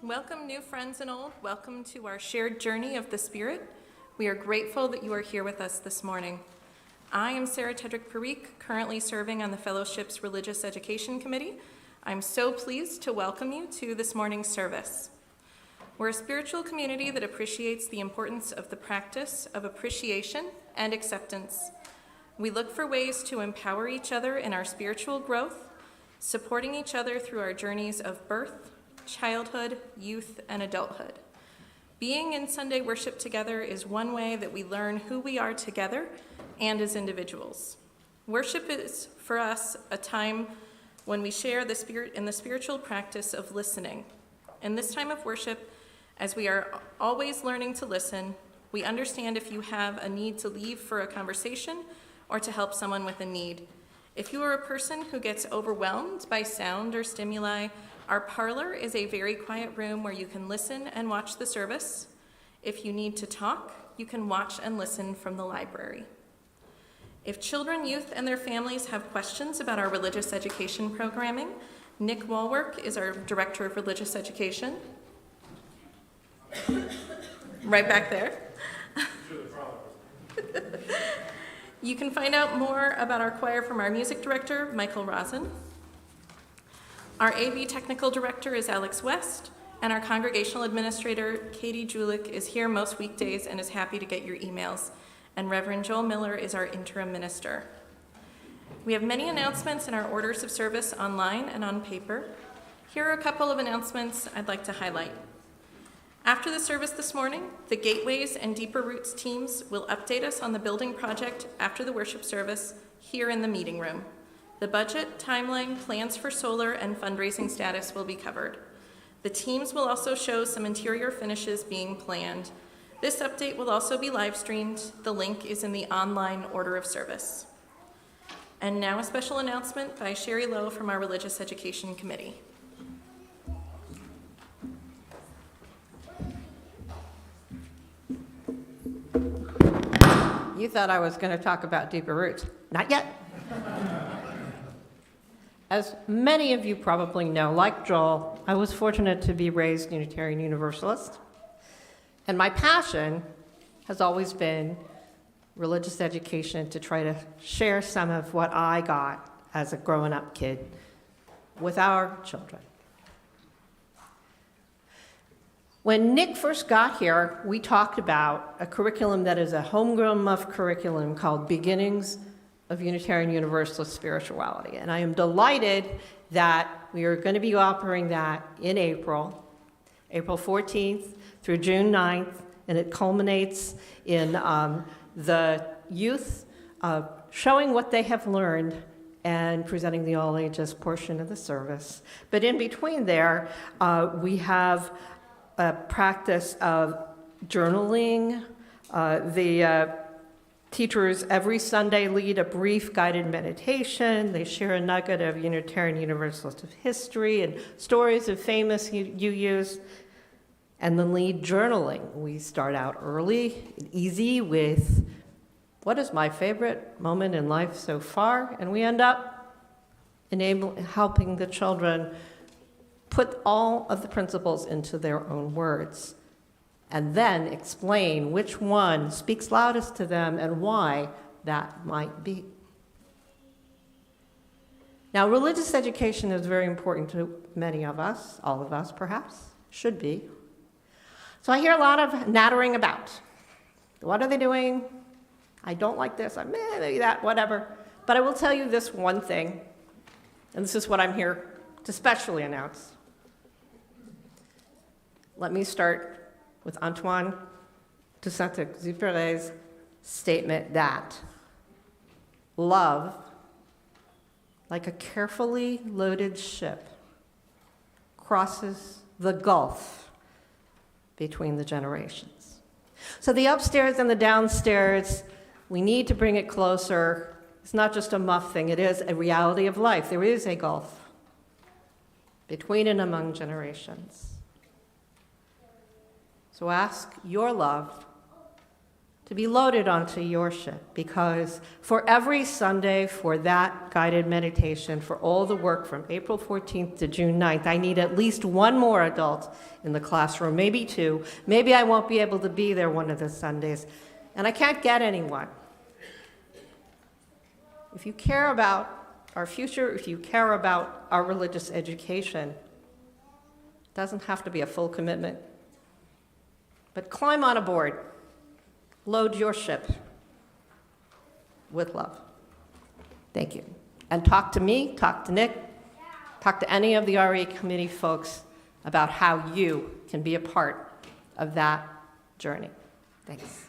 Welcome, new friends and old. Welcome to our shared journey of the Spirit. We are grateful that you are here with us this morning. I am Sara Tedrick Parikh, currently serving on the Fellowship's Religious Education Committee. I'm so pleased to welcome you to this morning's service. We're a spiritual community that appreciates the importance of the practice of appreciation and acceptance. We look for ways to empower each other in our spiritual growth, supporting each other through our journeys of birth, childhood, youth, and adulthood. Being in Sunday worship together is one way that we learn who we are together and as individuals. Worship is, for us, a time when we share the spirit in the spiritual practice of listening. In this time of worship, as we are always learning to listen, we understand if you have a need to leave for a conversation or to help someone with a need. If you are a person who gets overwhelmed by sound or stimuli, our parlor is a very quiet room where you can listen and watch the service. If you need to talk, you can watch and listen from the library. If children, youth, and their families have questions about our religious education programming, Nick Walwork is our Director of Religious Education. Right back there. You can find out more about our choir from our music director, Michael Rosen. Our AV technical director is Alex West, and our congregational administrator, Katie Julik, is here most weekdays and is happy to get your emails. And Reverend Joel Miller is our interim minister. We have many announcements in our orders of service online and on paper. Here are a couple of announcements I'd like to highlight. After the service this morning, the Gateways and Deeper Roots teams will update us on the building project after the worship service here in the meeting room. The budget, timeline, plans for solar, and fundraising status will be covered. The teams will also show some interior finishes being planned. This update will also be live streamed. The link is in the online order of service. And now a special announcement by Sherry Lowe from our Religious Education Committee. You thought I was going to talk about Deeper Roots. Not yet. As many of you probably know, like Joel, I was fortunate to be raised Unitarian Universalist. And my passion has always been religious education, to try to share some of what I got as a growing up kid with our children. When Nick first got here, we talked about a curriculum that is a homegrown MUUF curriculum called Beginnings of Unitarian Universalist Spirituality. And I am delighted that we are going to be offering that in April 14th through June 9th, and it culminates in the youth showing what they have learned and presenting the all ages portion of the service. But in between there, we have a practice of journaling. The teachers every Sunday lead a brief guided meditation. They share a nugget of Unitarian Universalist history and stories of famous UUs, and then lead journaling. We start out early and easy with what is my favorite moment in life so far, and we end up helping the children put all of the principles into their own words, and then explain which one speaks loudest to them and why that might be. Now, religious education is very important to many of us, all of us perhaps, should be. So I hear a lot of nattering about. What are they doing? I don't like this, maybe that, whatever. But I will tell you this one thing, and this is what I'm here to specially announce. Let me start with Antoine de Saint-Exupéry's statement that love, like a carefully loaded ship, crosses the gulf between the generations. So the upstairs and the downstairs, we need to bring it closer. It's not just a MUUF thing, it is a reality of life. There is a gulf between and among generations. So ask your love to be loaded onto your ship, because for every Sunday for that guided meditation, for all the work from April 14th to June 9th, I need at least one more adult in the classroom, maybe two. Maybe I won't be able to be there one of the Sundays, and I can't get anyone. If you care about our future, if you care about our religious education, it doesn't have to be a full commitment, but climb on aboard. Load your ship with love. Thank you. And talk to me, talk to Nick, talk to any of the RE committee folks about how you can be a part of that journey. Thanks.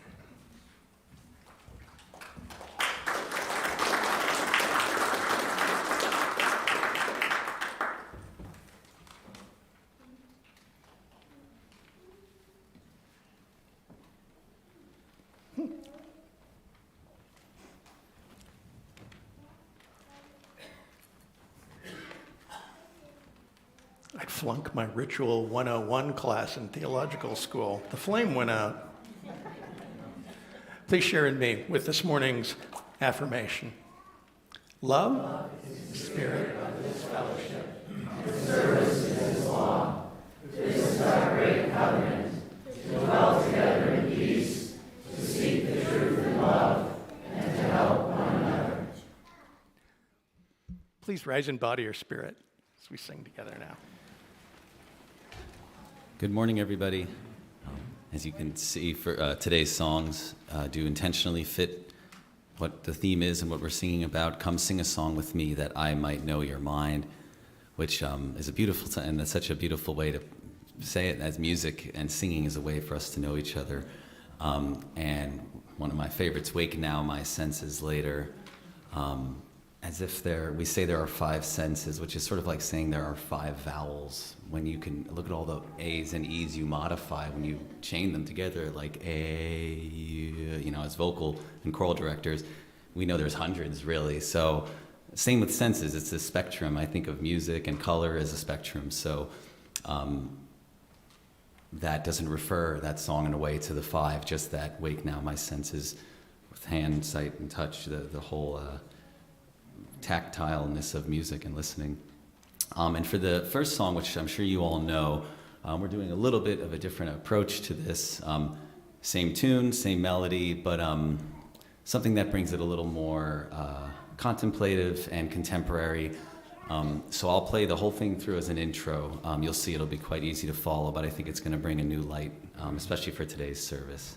I'd flunk my Ritual 101 class in theological school. The flame went out. Please share in me with this morning's affirmation. Love is the spirit of this fellowship. The service is his law. This is our great covenant, to dwell together in peace, to seek the truth in love, and to help one another. Please rise in body or spirit as we sing together now. Good morning, everybody. As you can see, for today's songs do intentionally fit what the theme is and what we're singing about. Come sing a song with me that I might know your mind, which is a beautiful, and that's such a beautiful way to say it, as music and singing is a way for us to know each other. And one of my favorites, wake now, my senses later. As if we say there are 5 senses, which is sort of like saying there are 5 vowels. When you can look at all the A's and E's you modify, when you chain them together, like A, as vocal and choral directors, we know there's hundreds, really. So same with senses, it's a spectrum. I think of music and color as a spectrum. So that doesn't refer that song in a way to the 5, just that wake now my senses with hand, sight, and touch, the whole tactileness of music and listening. And for the first song, which I'm sure you all know, we're doing a little bit of a different approach to this. Same tune, same melody, but something that brings it a little more contemplative and contemporary. So I'll play the whole thing through as an intro. You'll see it'll be quite easy to follow, but I think it's going to bring a new light, especially for today's service.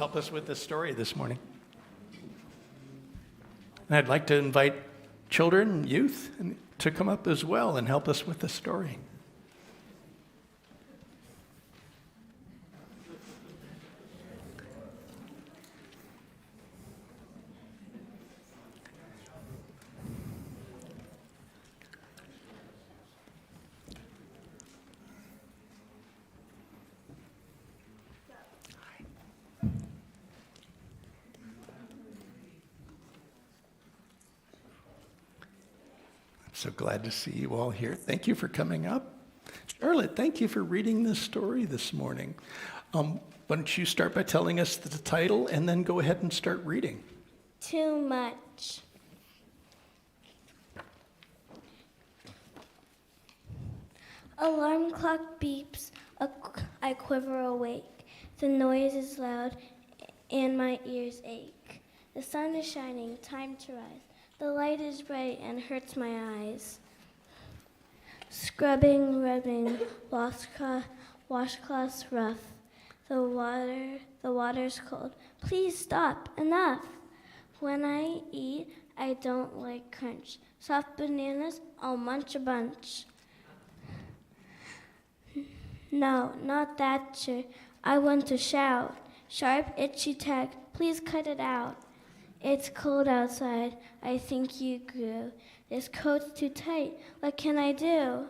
help us with this story this morning. And I'd like to invite children, youth, to come up as well and help us with the story. So glad to see you all here. Thank you for coming up. Charlotte, thank you for reading this story this morning. Why don't you start by telling us the title and then go ahead and start reading. Too much. Alarm clock beeps. I quiver awake. The noise is loud and my ears ache. The sun is shining, time to rise. The light is bright and hurts my eyes. Scrubbing, rubbing, washcloths rough. The water's cold. Please stop, enough. When I eat, I don't like crunch. Soft bananas, I'll munch a bunch. No, not that, sir. I want to shout. Sharp, itchy tag, please cut it out. It's cold outside, I think you grew. This coat's too tight, what can I do?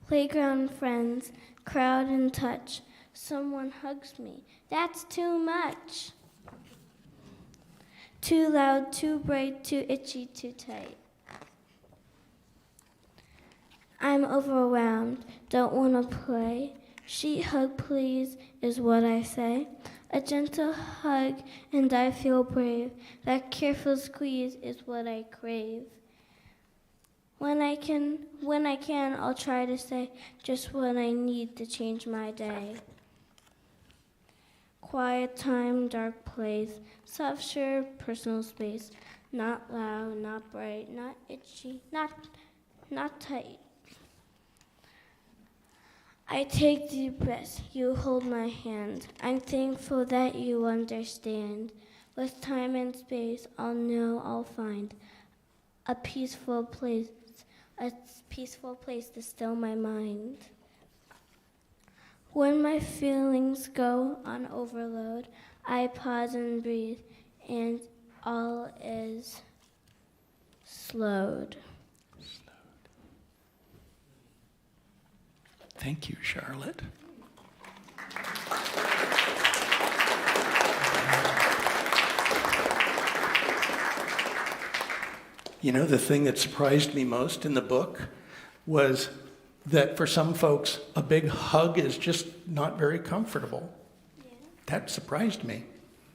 Playground friends, crowd and touch. Someone hugs me, that's too much. Too loud, too bright, too itchy, too tight. I'm overwhelmed, don't want to play. Sheet hug, please, is what I say. A gentle hug, and I feel brave. That careful squeeze is what I crave. When I can, I'll try to say just what I need to change my day. Quiet time, dark place, soft, sure, personal space. Not loud, not bright, not itchy, not tight. I take deep breaths, you hold my hand. I'm thankful that you understand. With time and space, I'll know I'll find a peaceful place to still my mind. When my feelings go on overload, I pause and breathe, and all is slowed. Thank you, Charlotte. You know, the thing that surprised me most in the book was that for some folks, a big hug is just not very comfortable. Yeah. That surprised me.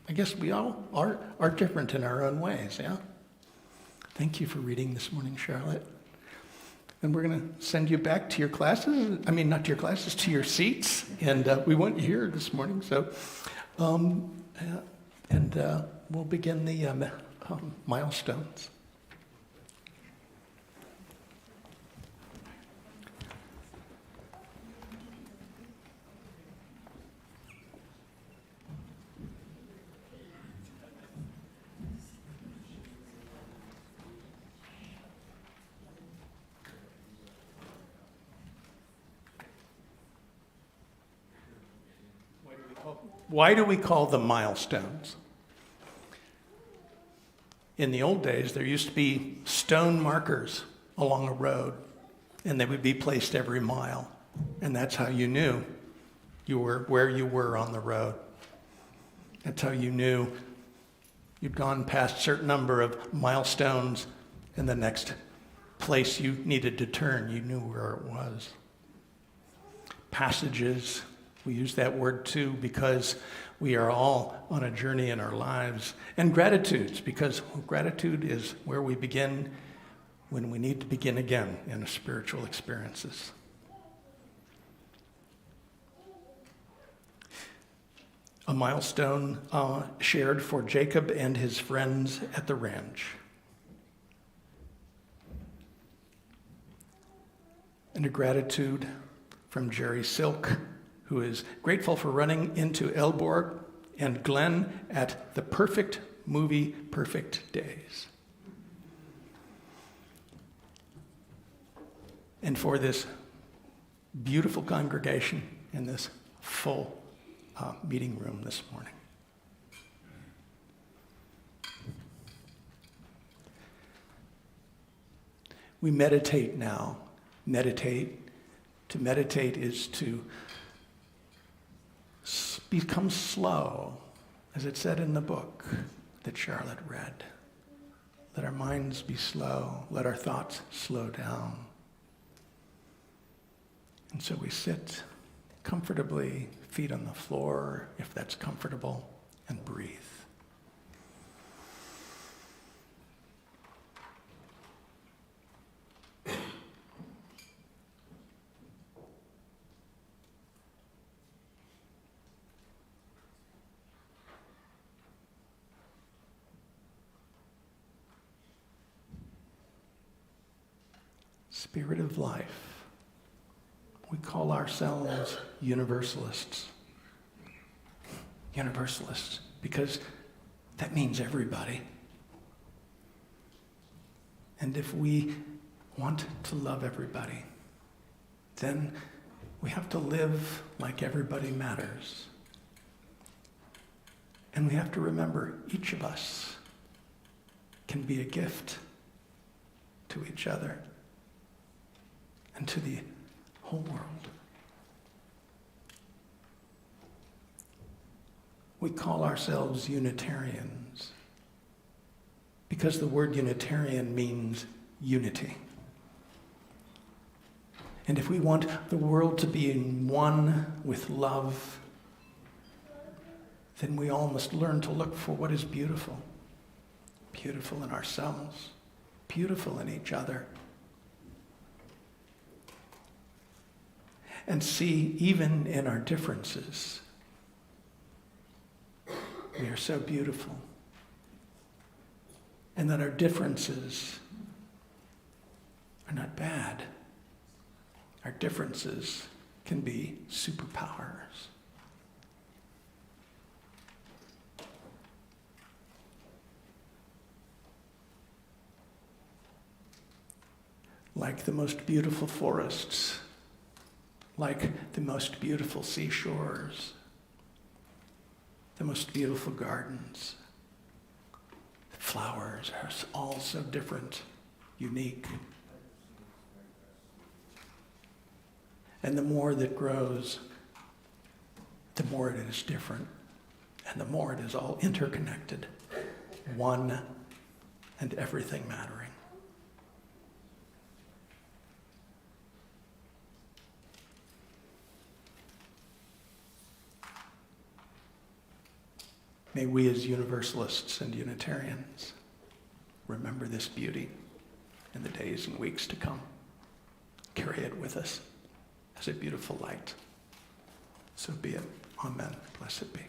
I guess we all are different in our own ways, yeah? Thank you for reading this morning, Charlotte. And we're going to send you back to your classes. I mean, not to your classes, to your seats. And we want you here this morning. So, we'll begin the milestones. Why do we call them milestones? In the old days, there used to be stone markers along a road, and they would be placed every mile. And that's how you knew you were where you were on the road. That's how you knew you'd gone past a certain number of milestones, and the next place you needed to turn, you knew where it was. Passages. We use that word too because we are all on a journey in our lives. And gratitudes, because gratitude is where we begin when we need to begin again in spiritual experiences. A milestone shared for Jacob and his friends at the ranch. And a gratitude from Jerry Silk, who is grateful for running into Elborg and Glenn at the Perfect Movie Perfect Days. And for this beautiful congregation in this full meeting room this morning. We meditate now. Meditate. To meditate is to become slow, as it said in the book that Charlotte read. Let our minds be slow. Let our thoughts slow down. And so we sit comfortably, feet on the floor, if that's comfortable, and breathe. Spirit of life. We call ourselves Universalists. Universalists, because that means everybody. And if we want to love everybody, then we have to live like everybody matters. And we have to remember each of us can be a gift to each other and to the whole world. We call ourselves Unitarians because the word Unitarian means unity. And if we want the world to be in one with love, then we all must learn to look for what is beautiful. Beautiful in ourselves, beautiful in each other. And see, even in our differences, we are so beautiful. And that our differences are not bad. Our differences can be superpowers. Like the most beautiful forests, like the most beautiful seashores, the most beautiful gardens. The flowers are all so different, unique. And the more that grows, the more it is different, and the more it is all interconnected, one and everything mattering. May we as Universalists and Unitarians remember this beauty in the days and weeks to come. Carry it with us as a beautiful light. So be it. Amen. Blessed be.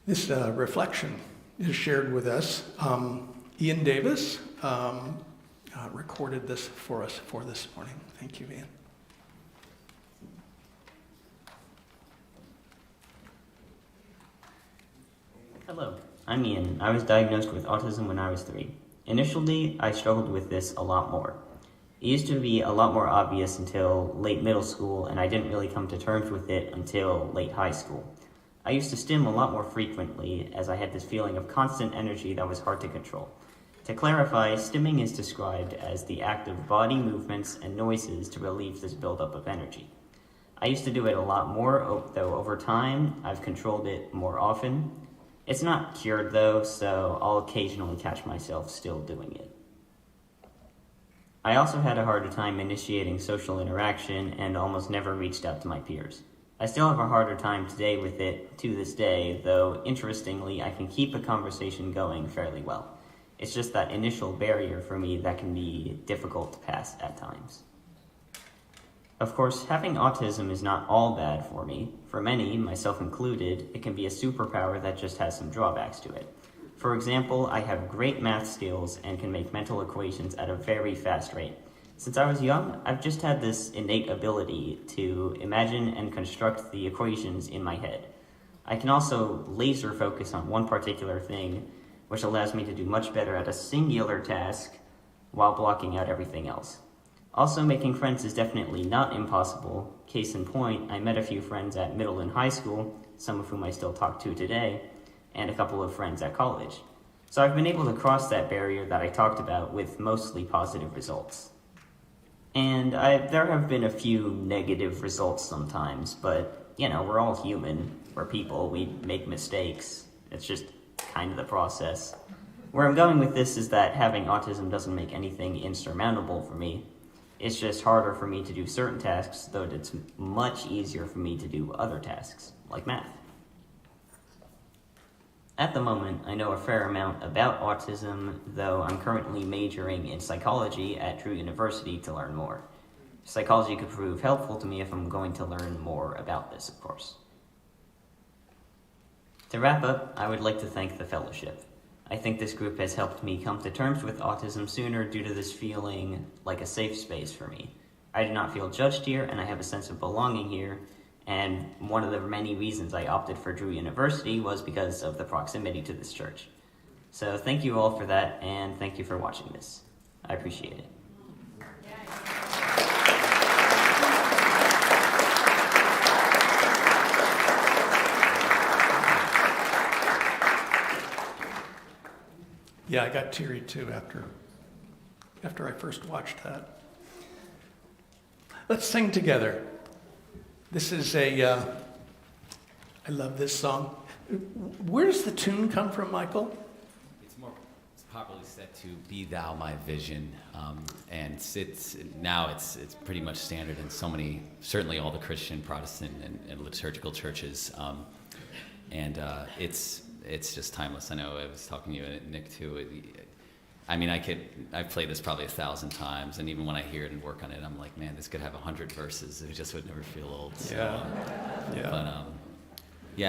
This reflection is shared with us. Ian Davis recorded this for us for this morning. Thank you, Ian. Hello, I'm Ian. I was diagnosed with autism when I was 3. Initially, I struggled with this a lot more. It used to be a lot more obvious until late middle school, and I didn't really come to terms with it until late high school. I used to stim a lot more frequently, as I had this feeling of constant energy that was hard to control. To clarify, stimming is described as the act of body movements and noises to relieve this buildup of energy. I used to do it a lot more, though over time, I've controlled it more often. It's not cured though, so I'll occasionally catch myself still doing it. I also had a harder time initiating social interaction and almost never reached out to my peers. I still have a harder time today with it to this day, though interestingly, I can keep a conversation going fairly well. It's just that initial barrier for me that can be difficult to pass at times. Of course, having autism is not all bad for me. For many, myself included, it can be a superpower that just has some drawbacks to it. For example, I have great math skills and can make mental equations at a very fast rate. Since I was young, I've just had this innate ability to imagine and construct the equations in my head. I can also laser focus on one particular thing, which allows me to do much better at a singular task while blocking out everything else. Also, making friends is definitely not impossible. Case in point, I met a few friends at middle and high school, some of whom I still talk to today, and a couple of friends at college. So I've been able to cross that barrier that I talked about with mostly positive results. And there have been a few negative results sometimes, but, we're all human. We're people. We make mistakes. It's just kind of the process. Where I'm going with this is that having autism doesn't make anything insurmountable for me. It's just harder for me to do certain tasks, though it's much easier for me to do other tasks, like math. At the moment, I know a fair amount about autism, though I'm currently majoring in psychology at Drew University to learn more. Psychology could prove helpful to me if I'm going to learn more about this, of course. To wrap up, I would like to thank the fellowship. I think this group has helped me come to terms with autism sooner due to this feeling like a safe space for me. I do not feel judged here, and I have a sense of belonging here, and one of the many reasons I opted for Drew University was because of the proximity to this church. So thank you all for that, and thank you for watching this. I appreciate it. Yeah, I got teary too after I first watched that. Let's sing together. This is I love this song. Where does the tune come from, Michael? It's properly set to "Be Thou My Vision," and now it's pretty much standard in so many, certainly all the Christian, Protestant, and liturgical churches, and it's just timeless. I know I was talking to you, Nick, too. I've played this probably 1,000 times, and even when I hear it and work on it, I'm like, man, this could have 100 verses. It just would never feel old. So,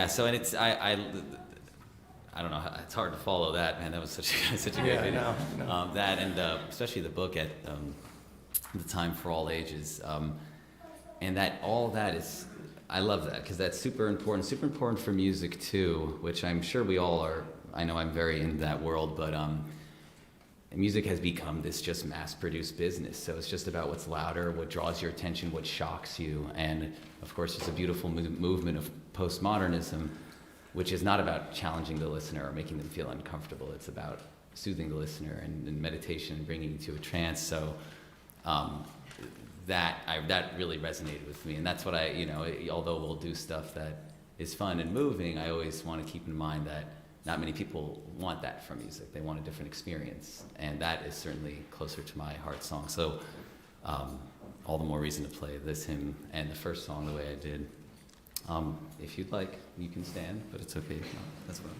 So, and it's I don't know. It's hard to follow that, man. That was such a great video. No. That and especially the book at the time for all ages, and all that is. I love that because that's super important for music too, which I'm sure we all are. I know I'm very in that world, but music has become this just mass-produced business. So it's just about what's louder, what draws your attention, what shocks you. And of course, there's a beautiful movement of postmodernism, which is not about challenging the listener or making them feel uncomfortable. It's about soothing the listener and meditation and bringing you to a trance. So that really resonated with me, and that's what although we'll do stuff that is fun and moving, I always want to keep in mind that not many people want that from music. They want a different experience, and that is certainly closer to my heart song. So all the more reason to play this hymn and the first song the way I did. If you'd like, you can stand, but it's okay if not. That's what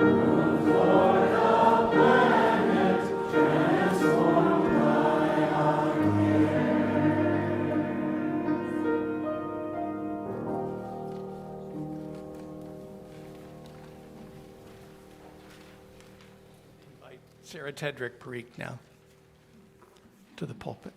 Invite Sara Tedrick, Parikh, now to the pulpit.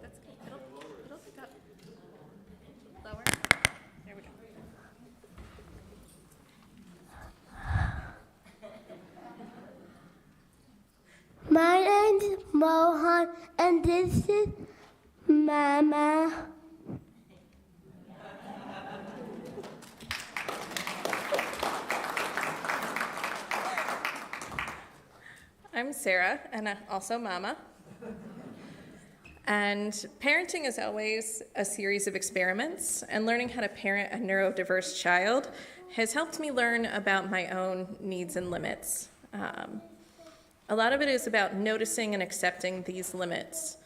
That's okay. It'll pick up. Lower. There we go. My name's Mohan, and this is Mama. I'm Sara, and also Mama. And parenting is always a series of experiments, and learning how to parent a neurodiverse child has helped me learn about my own needs and limits. A lot of it is about noticing and accepting these limits.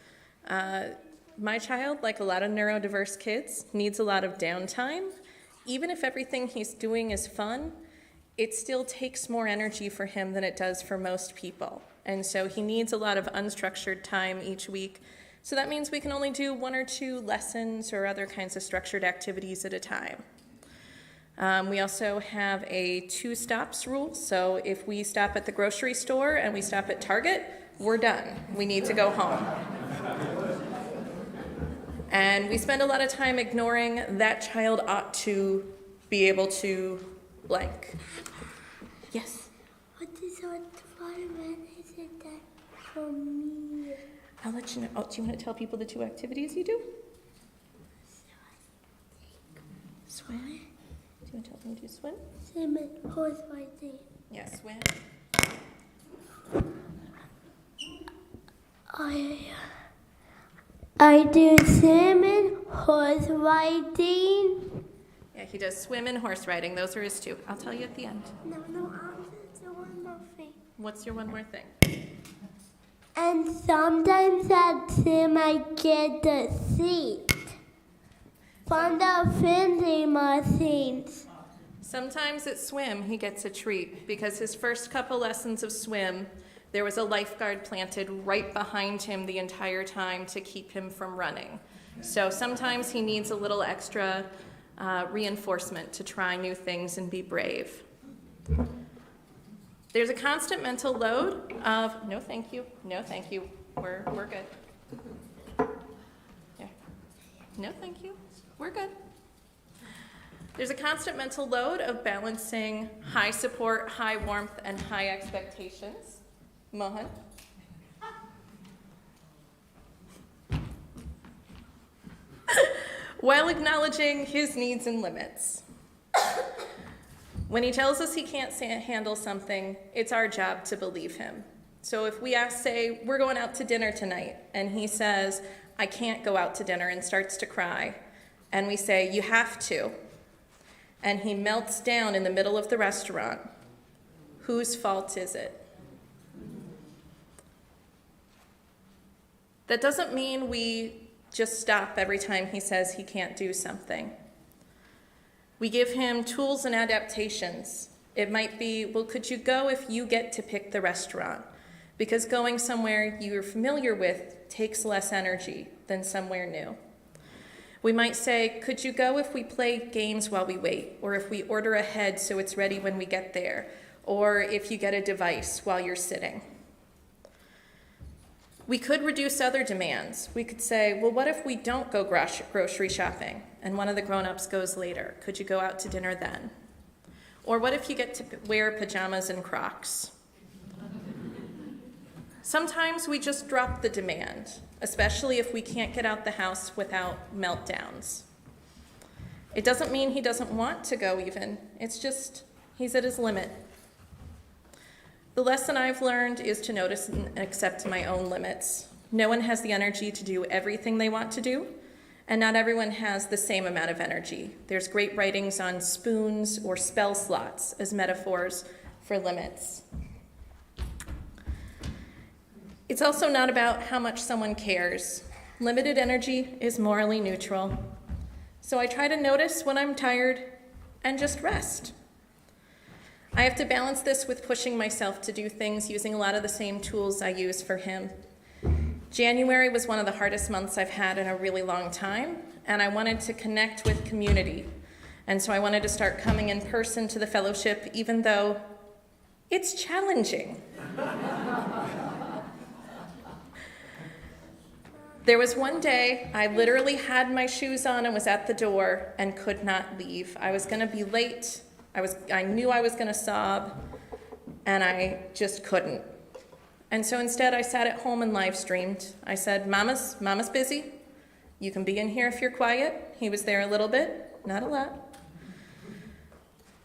My child, like a lot of neurodiverse kids, needs a lot of downtime. Even if everything he's doing is fun, it still takes more energy for him than it does for most people. And so he needs a lot of unstructured time each week. So that means we can only do 1 or 2 lessons or other kinds of structured activities at a time. We also have a 2 stops rule. So if we stop at the grocery store and we stop at Target, we're done. We need to go home. And we spend a lot of time ignoring that child ought to be able to blank. Yes? What is on the watermelon? Is it that for me? I'll let you know. Oh, do you want to tell people the 2 activities you do? Swim. Do you want to tell them to swim? Swim and horse riding. Yeah, swim. I do swim and horse riding. Yeah, he does swim and horse riding. Those are his 2. I'll tell you at the end. No, there's one more thing. What's your one more thing? And sometimes at swim I get the seat from the vending machines. Sometimes at swim, he gets a treat because his first couple lessons of swim, there was a lifeguard planted right behind him the entire time to keep him from running. So sometimes he needs a little extra reinforcement to try new things and be brave. There's a constant mental load of, no thank you, no thank you, we're good. Yeah. No thank you, we're good. There's a constant mental load of balancing high support, high warmth, and high expectations. Mohan? While acknowledging his needs and limits. When he tells us he can't handle something, it's our job to believe him. So if we say, we're going out to dinner tonight, and he says, I can't go out to dinner, and starts to cry, and we say, you have to, and he melts down in the middle of the restaurant, whose fault is it? That doesn't mean we just stop every time he says he can't do something. We give him tools and adaptations. It might be, well, could you go if you get to pick the restaurant? Because going somewhere you're familiar with takes less energy than somewhere new. We might say, could you go if we play games while we wait? Or if we order ahead so it's ready when we get there? Or if you get a device while you're sitting? We could reduce other demands. We could say, well, what if we don't go grocery shopping and one of the grown-ups goes later? Could you go out to dinner then? Or what if you get to wear pajamas and Crocs? Sometimes we just drop the demand, especially if we can't get out the house without meltdowns. It doesn't mean he doesn't want to go even. It's just he's at his limit. The lesson I've learned is to notice and accept my own limits. No one has the energy to do everything they want to do, and not everyone has the same amount of energy. There's great writings on spoons or spell slots as metaphors for limits. It's also not about how much someone cares. Limited energy is morally neutral. So I try to notice when I'm tired and just rest. I have to balance this with pushing myself to do things using a lot of the same tools I use for him. January was one of the hardest months I've had in a really long time, and I wanted to connect with community. And so I wanted to start coming in person to the fellowship, even though it's challenging. There was one day I literally had my shoes on and was at the door and could not leave. I was going to be late. I knew I was going to sob, and I just couldn't. And so instead I sat at home and live streamed. I said, Mama's busy. You can be in here if you're quiet. He was there a little bit, not a lot.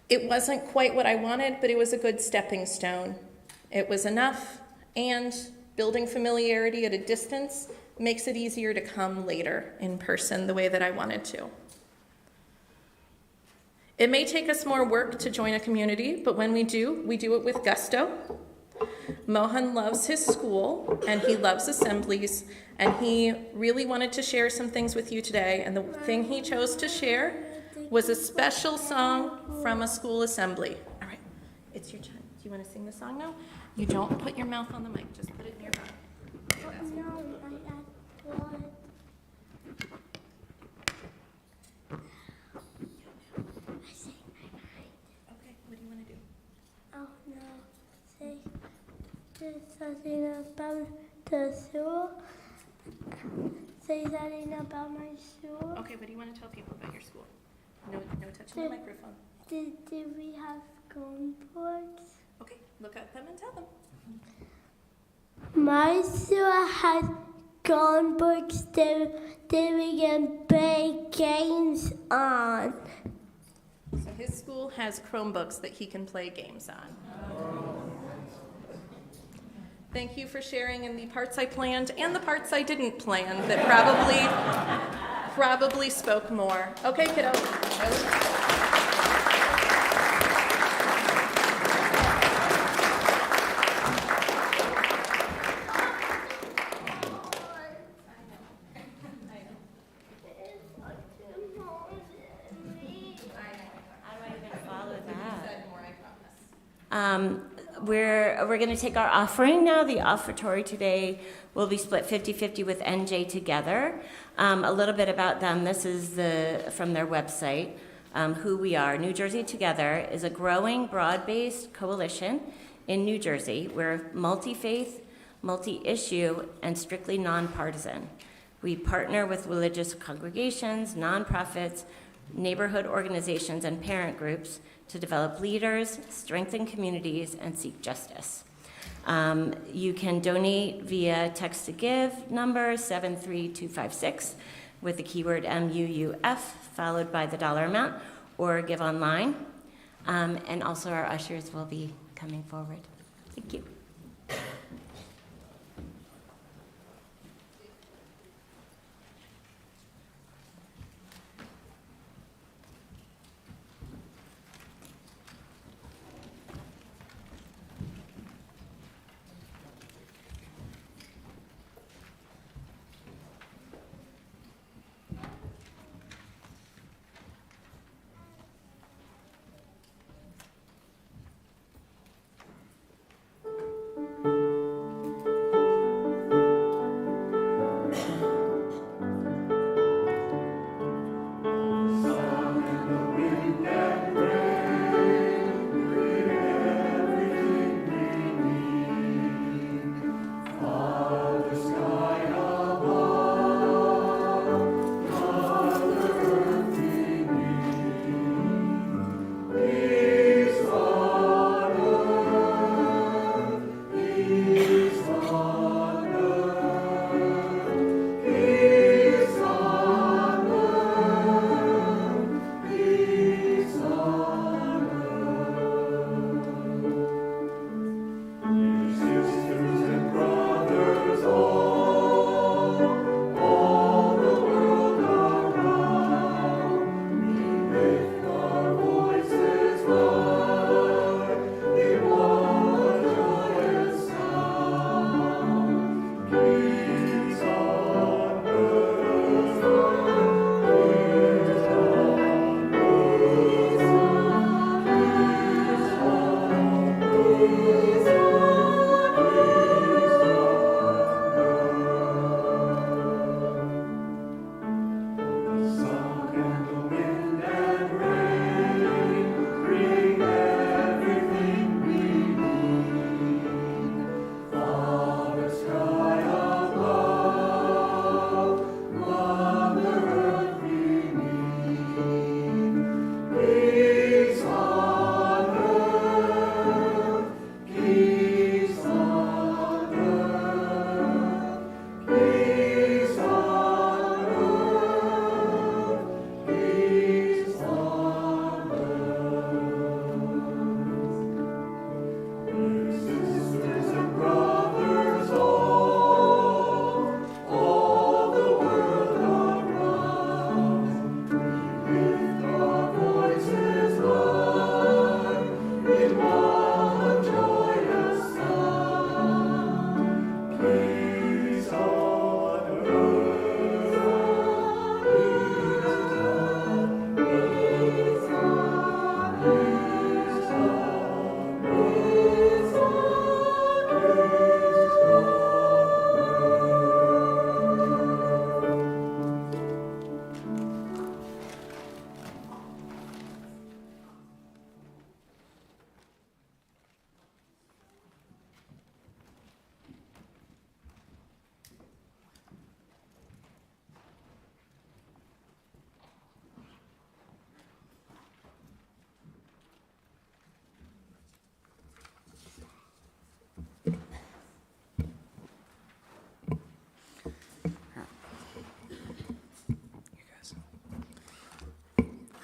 It wasn't quite what I wanted, but it was a good stepping stone. It was enough, and building familiarity at a distance makes it easier to come later in person the way that I wanted to. It may take us more work to join a community, but when we do it with gusto. Mohan loves his school, and he loves assemblies, and he really wanted to share some things with you today, and the thing he chose to share was a special song from a school assembly. All right, it's your turn. Do you want to sing the song now? You don't put your mouth on the mic, just put it in your mouth. Okay, that's No, I asked what. I say my mind. Okay, what do you want to do? Oh no, say something about the school. Say something about my school. Okay, what do you want to tell people about your school? No touching the microphone. Did we have Chromebooks? Okay, look at them and tell them. My school has Chromebooks that we can play games on. So his school has Chromebooks that he can play games on. Thank you for sharing in the parts I planned and the parts I didn't plan that probably spoke more. Okay, kiddo. We're going to take our offering now. The offertory today will be split 50-50 with NJ Together. A little bit about them. This is from their website, who we are. New Jersey Together is a growing, broad-based coalition in New Jersey. We're multi-faith, multi-issue, and strictly nonpartisan. We partner with religious congregations, nonprofits, neighborhood organizations, and parent groups to develop leaders, strengthen communities, and seek justice. You can donate via text to give number 73256 with the keyword MUUF followed by the dollar amount, or give online. And also our ushers will be coming forward. Thank you.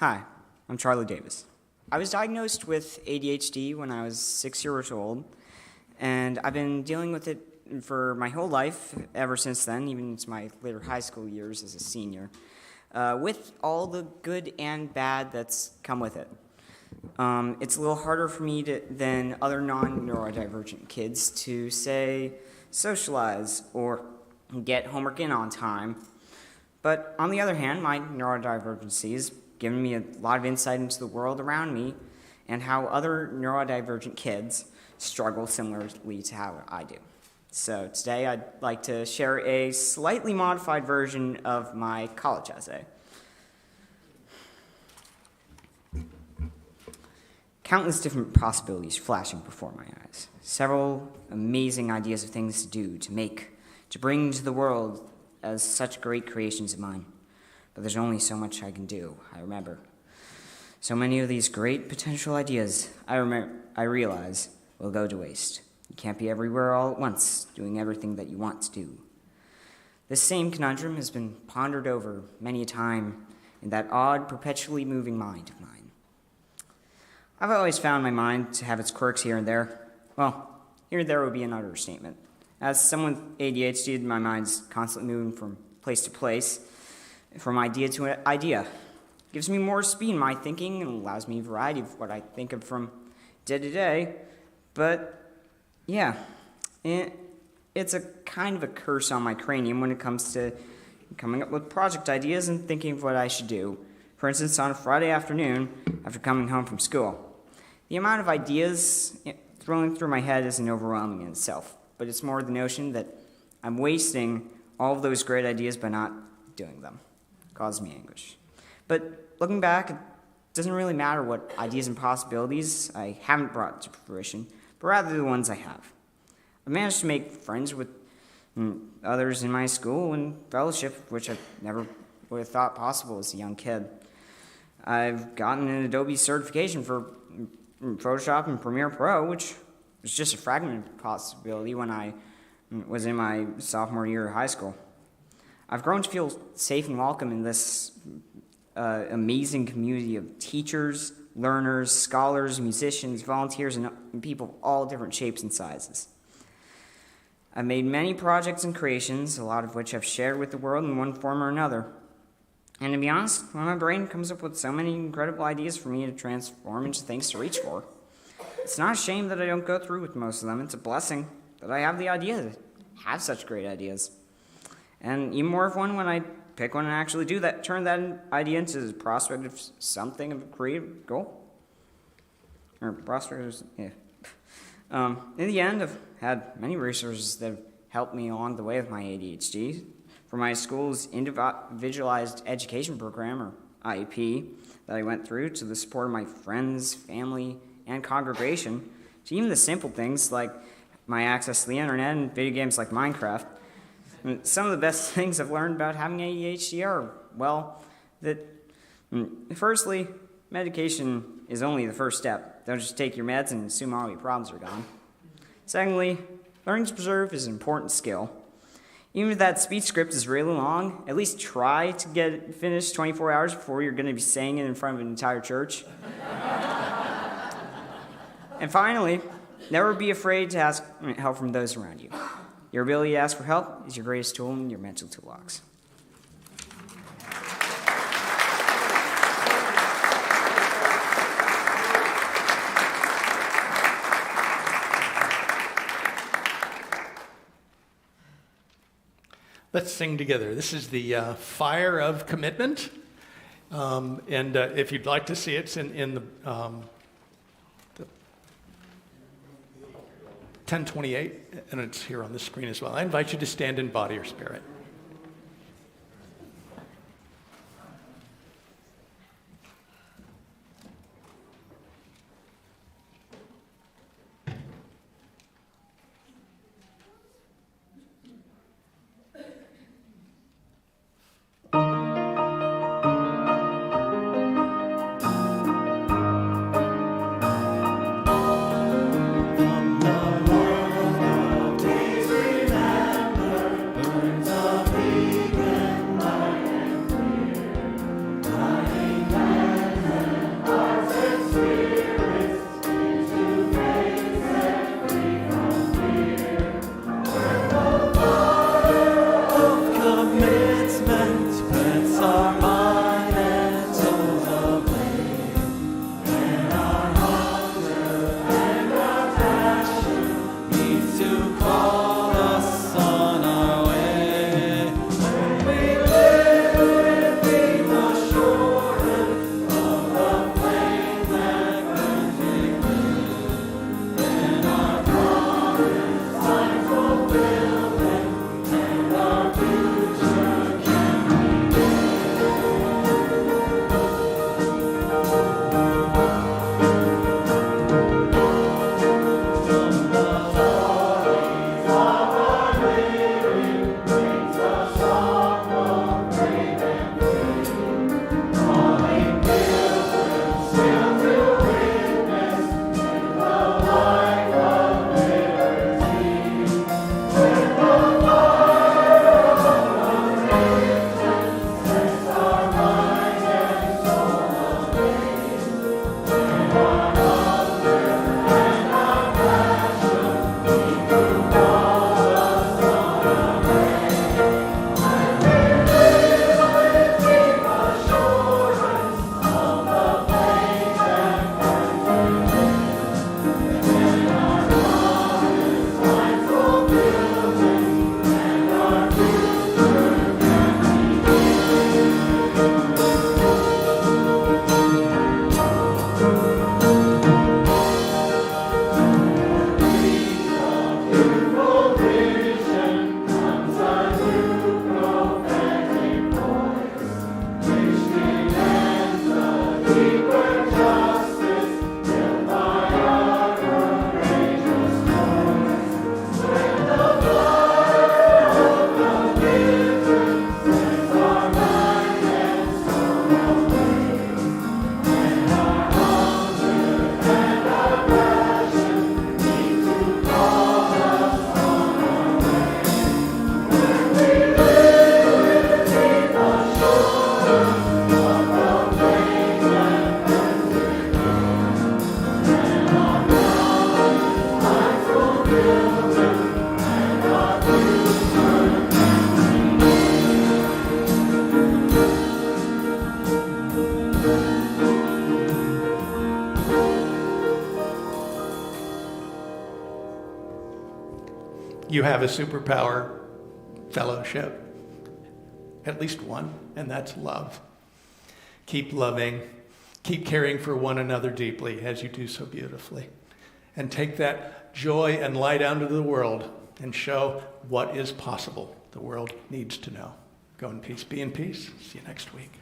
Hi, I'm Charlie Davis. I was diagnosed with ADHD when I was 6 years old, and I've been dealing with it for my whole life ever since then, even into my later high school years as a senior, with all the good and bad that's come with it. It's a little harder for me than other non-neurodivergent kids to, say, socialize or get homework in on time. But on the other hand, my neurodivergency has given me a lot of insight into the world around me and how other neurodivergent kids struggle similarly to how I do. So today I'd like to share a slightly modified version of my college essay. Countless different possibilities flashing before my eyes. Several amazing ideas of things to do, to make, to bring to the world as such great creations of mine. But there's only so much I can do, I remember. So many of these great potential ideas, I realize, will go to waste. You can't be everywhere all at once, doing everything that you want to do. This same conundrum has been pondered over many a time in that odd, perpetually moving mind of mine. I've always found my mind to have its quirks here and there. Well, here and there would be an understatement. As someone with ADHD, my mind's constantly moving from place to place, from idea to idea. It gives me more speed in my thinking and allows me a variety of what I think of from day to day. But, yeah, it's a kind of a curse on my cranium when it comes to coming up with project ideas and thinking of what I should do. For instance, on a Friday afternoon, after coming home from school. The amount of ideas thrilling through my head isn't overwhelming in itself, but it's more the notion that I'm wasting all of those great ideas by not doing them. It causes me anguish. But looking back, it doesn't really matter what ideas and possibilities I haven't brought to fruition, but rather the ones I have. I've managed to make friends with others in my school and fellowship, which I never would have thought possible as a young kid. I've gotten an Adobe certification for Photoshop and Premiere Pro, which was just a fragmented possibility when I was in my sophomore year of high school. I've grown to feel safe and welcome in this amazing community of teachers, learners, scholars, musicians, volunteers, and people of all different shapes and sizes. I've made many projects and creations, a lot of which I've shared with the world in one form or another. And to be honest, when my brain comes up with so many incredible ideas for me to transform into things to reach for, it's not a shame that I don't go through with most of them. It's a blessing that I have the idea to have such great ideas. And even more of one when I pick one and actually do that, turn that idea into the prospect of something of a creative goal. Or prospect, yeah. In the end, I've had many resources that have helped me along the way with my ADHD. From my school's individualized education program, or IEP, that I went through, to the support of my friends, family, and congregation, to even the simple things like my access to the internet and video games like Minecraft. And some of the best things I've learned about having ADHD are, well, that firstly, medication is only the first step. Don't just take your meds and assume all your problems are gone. Secondly, learning to preserve is an important skill. Even if that speech script is really long, at least try to get it finished 24 hours before you're going to be saying it in front of an entire church. And finally, never be afraid to ask help from those around you. Your ability to ask for help is your greatest tool in your mental toolbox. Let's sing together. This is the Fire of Commitment. And if you'd like to see it, it's in the 1028, and it's here on the screen as well. I invite you to stand in body or spirit. Burns you have a superpower fellowship, at least one, and that's love. Keep loving, keep caring for one another deeply as you do so beautifully, and take that joy and light out into the world and show what is possible the world needs to know. Go in peace. Be in peace. See you next week.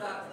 that